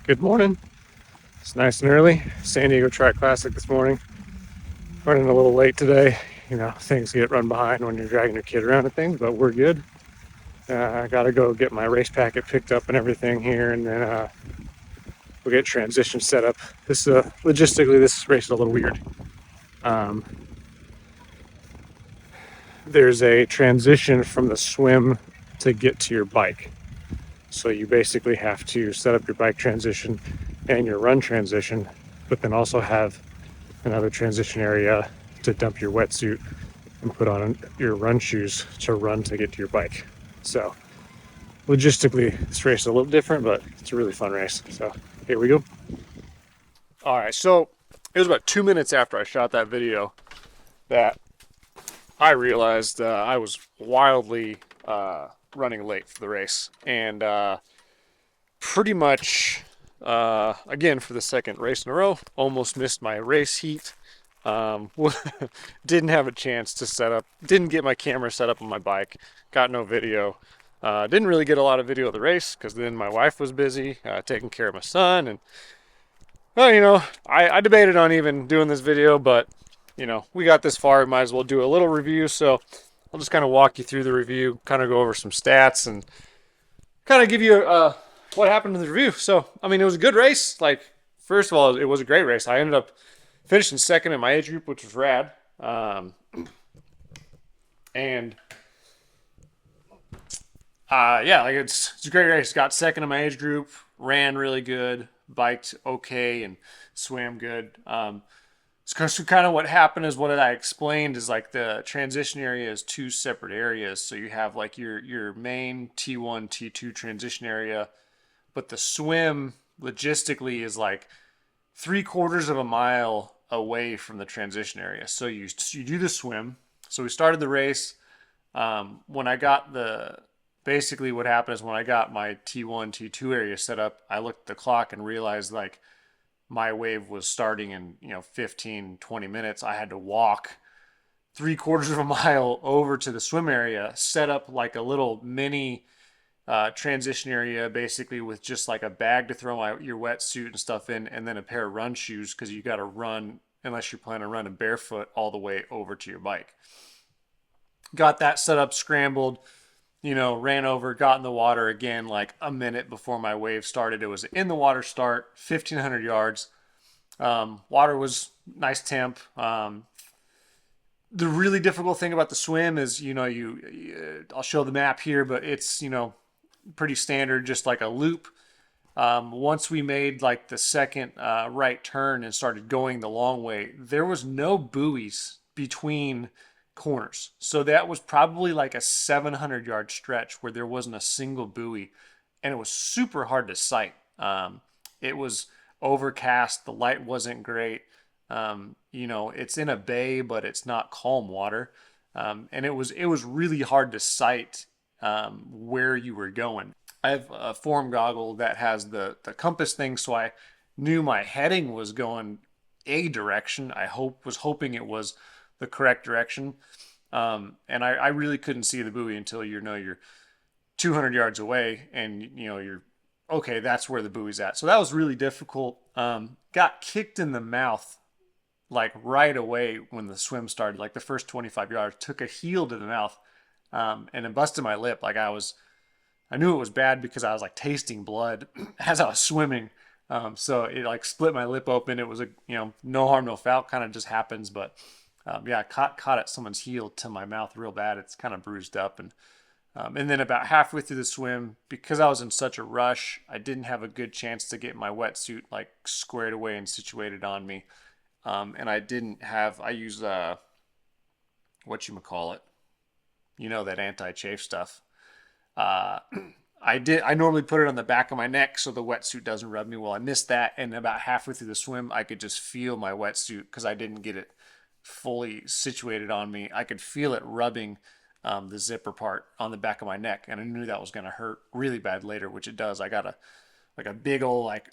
Good morning. It's nice and early. San Diego Triathlon Classic this morning. Running a little late today. You know, things get run behind when you're dragging your kid around and things, but we're good. I got to go get my race packet picked up and everything here, and then we'll get transition set up. This logistically, this race is a little weird. Um, there's a transition from the swim to get to your bike. So you basically have to set up your bike transition and your run transition, but then also have another transition area to dump your wetsuit and put on your run shoes to run to get to your bike. So logistically, this race is a little different, but it's a really fun race. So here we go. All right, so it was about 2 minutes after I shot that video that I realized I was wildly running late for the race, and pretty much again for the second race in a row, almost missed my race heat. Didn't have a chance to set up, didn't get my camera set up on my bike, got no video. Didn't really get a lot of video of the race because then my wife was busy taking care of my son, and well, you know, I debated on even doing this video, but you know, we got this far, we might as well do a little review. So I'll just kind of walk you through the review, kind of go over some stats, and kind of give you what happened in the review. So, I mean, it was a good race. Like, first of all, it was a great race. I ended up finishing second in my age group, which was rad. And yeah, like it's a great race. Got second in my age group, ran really good, biked okay, and swam good. So kind of what happened is what I explained is like the transition area is two separate areas. So you have like your main T1, T2 transition area, but the swim logistically is like 3/4 of a mile away from the transition area. So you do the swim. So we started the race. When I got basically what happened is when I got my T1, T2 area set up, I looked at the clock and realized like my wave was starting in 15 20 minutes. I had to walk 3/4 of a mile over to the swim area, set up like a little mini transition area, basically with just like a bag to throw your wetsuit and stuff in, and then a pair of run shoes because you got to run unless you're planning on running barefoot all the way over to your bike. Got that set up, scrambled, ran over, got in the water again like a minute before my wave started. It was in the water start, 1,500 yards. Water was nice temp. The really difficult thing about the swim is, I'll show the map here, but it's, pretty standard, just like a loop. Once we made like the second right turn and started going the long way, there was no buoys between corners. So that was probably like a 700-yard stretch where there wasn't a single buoy, and it was super hard to sight. It was overcast. The light wasn't great. It's in a bay, but it's not calm water. And it was really hard to sight where you were going. I have a form goggle that has the compass thing, so I knew my heading was going a direction. Was hoping it was the correct direction. And I really couldn't see the buoy until you're 200 yards away, and you're okay, that's where the buoy's at. So that was really difficult. Got kicked in the mouth like right away when the swim started. Like the first 25 yards, took a heel to the mouth, and it busted my lip. Like I knew it was bad because I was like tasting blood as I was swimming. So it like split my lip open. It was no harm, no foul, kind of just happens. But yeah, caught at someone's heel to my mouth real bad. It's kind of bruised up. And then about halfway through the swim, because I was in such a rush, I didn't have a good chance to get my wetsuit like squared away and situated on me. And I use whatchamacallit, that anti-chafe stuff. I normally put it on the back of my neck so the wetsuit doesn't rub me. Well, I missed that, and about halfway through the swim, I could just feel my wetsuit because I didn't get it fully situated on me. I could feel it rubbing the zipper part on the back of my neck, and I knew that was going to hurt really bad later, which it does. I got a big old like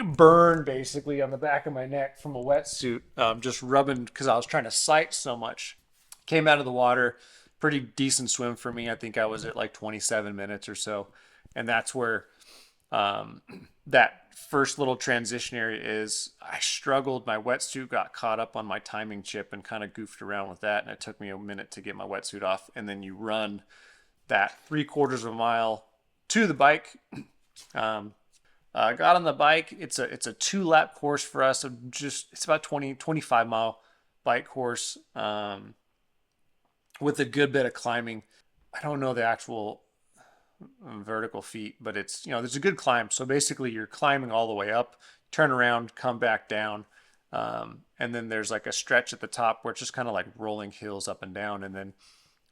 burn basically on the back of my neck from a wetsuit, just rubbing because I was trying to sight so much. Came out of the water, pretty decent swim for me. I think I was at like 27 minutes or so, and that's where That first little transition area is I struggled. My wetsuit got caught up on my timing chip and kind of goofed around with that. And it took me a minute to get my wetsuit off. And then you run that 3/4 of a mile to the bike. I got on the bike. It's a 2 lap course for us. So it's about 25 mile bike course with a good bit of climbing. I don't know the actual vertical feet, but there's a good climb. So basically, you're climbing all the way up, turn around, come back down, and then there's like a stretch at the top where it's just kind of like rolling hills up and down, and then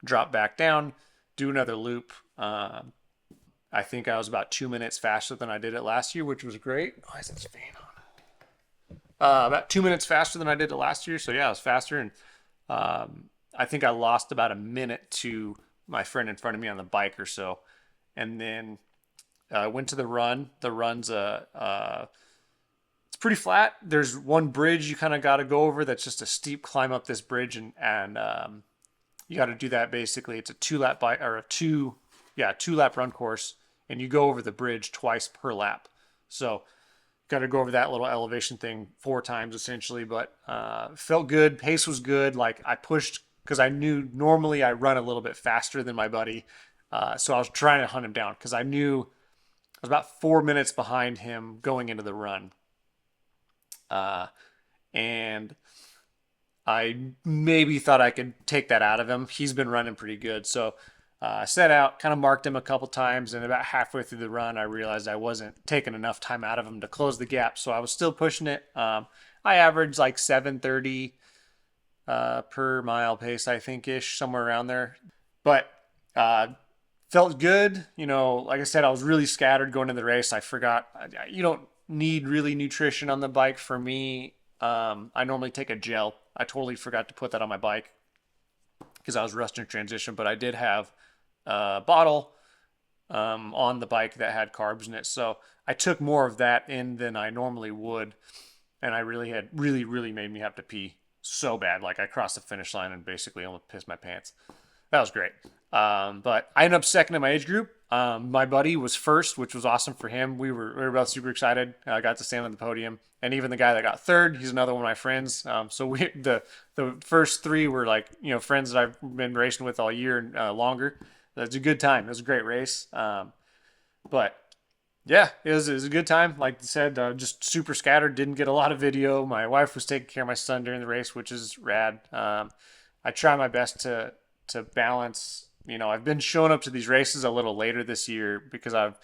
drop back down, do another loop. I think I was about 2 minutes faster than I did it last year, which was great. Why is this fan on? About 2 minutes faster than I did it last year. So yeah, I was faster, and I think I lost about a minute to my friend in front of me on the bike or so, and then I went to the run. The run's it's pretty flat. There's one bridge you kind of got to go over. That's just a steep climb up this bridge, and you got to do that. Basically, it's a 2 lap bike or a 2 lap run course, and you go over the bridge twice per lap. So got to go over that little elevation thing 4 times essentially, but felt good. Pace was good. Like I pushed because I knew normally I run a little bit faster than my buddy. So I was trying to hunt him down because I knew I was about 4 minutes behind him going into the run. And I maybe thought I could take that out of him. He's been running pretty good. So I set out, kind of marked him a couple times, and about halfway through the run, I realized I wasn't taking enough time out of him to close the gap. So I was still pushing it. I averaged like 7:30 per mile pace, I think, ish, somewhere around there. But felt good. Like I said, I was really scattered going into the race. I forgot. You don't need really nutrition on the bike. For me, I normally take a gel. I totally forgot to put that on my bike because I was rushed in transition, but I did have a bottle on the bike that had carbs in it. So I took more of that in than I normally would. And I really made me have to pee so bad. Like I crossed the finish line and basically almost pissed my pants. That was great. But I ended up second in my age group. My buddy was first, which was awesome for him. We were both super excited. I got to stand on the podium, and even the guy that got third, he's another one of my friends. So the first 3 were like friends that I've been racing with all year and longer. It's a good time. It was a great race. But yeah, it was a good time. Like I said, just super scattered. Didn't get a lot of video. My wife was taking care of my son during the race, which is rad. I try my best to balance. I've been showing up to these races a little later this year because I'm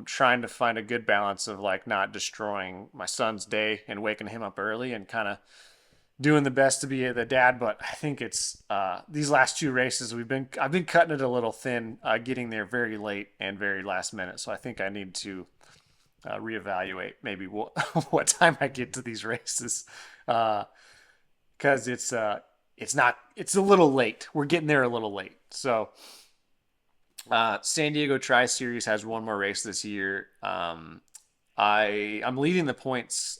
trying to find a good balance of like not destroying my son's day and waking him up early and kind of doing the best to be the dad. But I think it's these last 2 races I've been cutting it a little thin, getting there very late and very last minute. So I think I need to reevaluate maybe what time I get to these races because it's a little late. We're getting there a little late. So San Diego Tri Series has one more race this year. I'm leading the points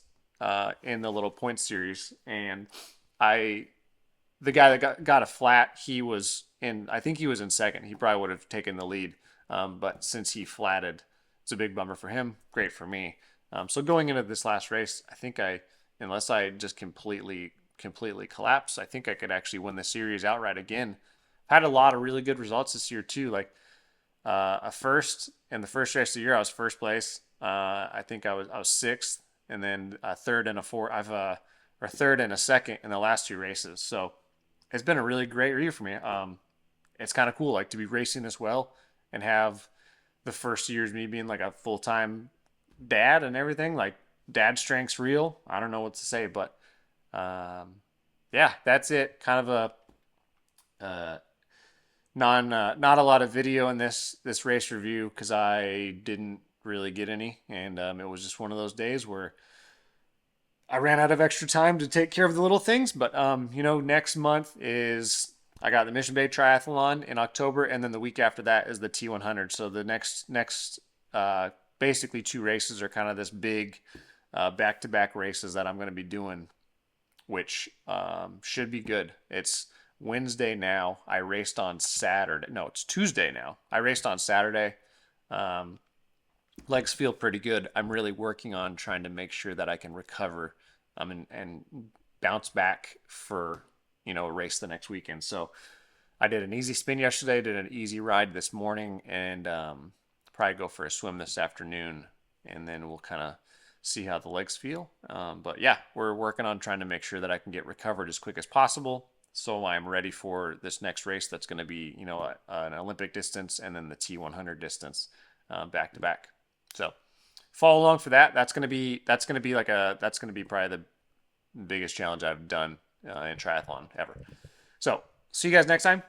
in the little points series, and the guy that got a flat, I think he was in second. He probably would have taken the lead, but since he flatted, it's a big bummer for him. Great for me. So going into this last race, I think unless I just completely collapse, I think I could actually win the series outright again. Had a lot of really good results this year too. Like a first in the first race of the year, I was first place. I think I was sixth, and then a third and a fourth. Or third and a second in the last 2 races. So it's been a really great year for me. It's kind of cool, like to be racing this well and have the first years me being like a full time dad and everything. Like dad strength's real. I don't know what to say, but yeah, that's it. Kind of a not a lot of video in this race review because I didn't really get any, and it was just one of those days where I ran out of extra time to take care of the little things. But next month is I got the Mission Bay Triathlon in October, and then the week after that is the T100. So the next basically 2 races are kind of this big back-to-back races that I'm going to be doing, which should be good. It's Wednesday now. I raced on Saturday. No, it's Tuesday now. I raced on Saturday. Legs feel pretty good. I'm really working on trying to make sure that I can recover and bounce back for, a race the next weekend. So I did an easy spin yesterday, did an easy ride this morning, and probably go for a swim this afternoon, and then we'll kind of see how the legs feel. But yeah, we're working on trying to make sure that I can get recovered as quick as possible, so I'm ready for this next race. That's going to be, an Olympic distance and then the T100 distance back to back. So follow along for that. That's going to be probably the biggest challenge I've done in triathlon ever. So see you guys next time.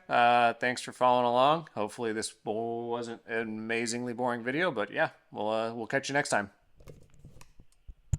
Thanks for following along. Hopefully this wasn't an amazingly boring video, but yeah, we'll catch you next time.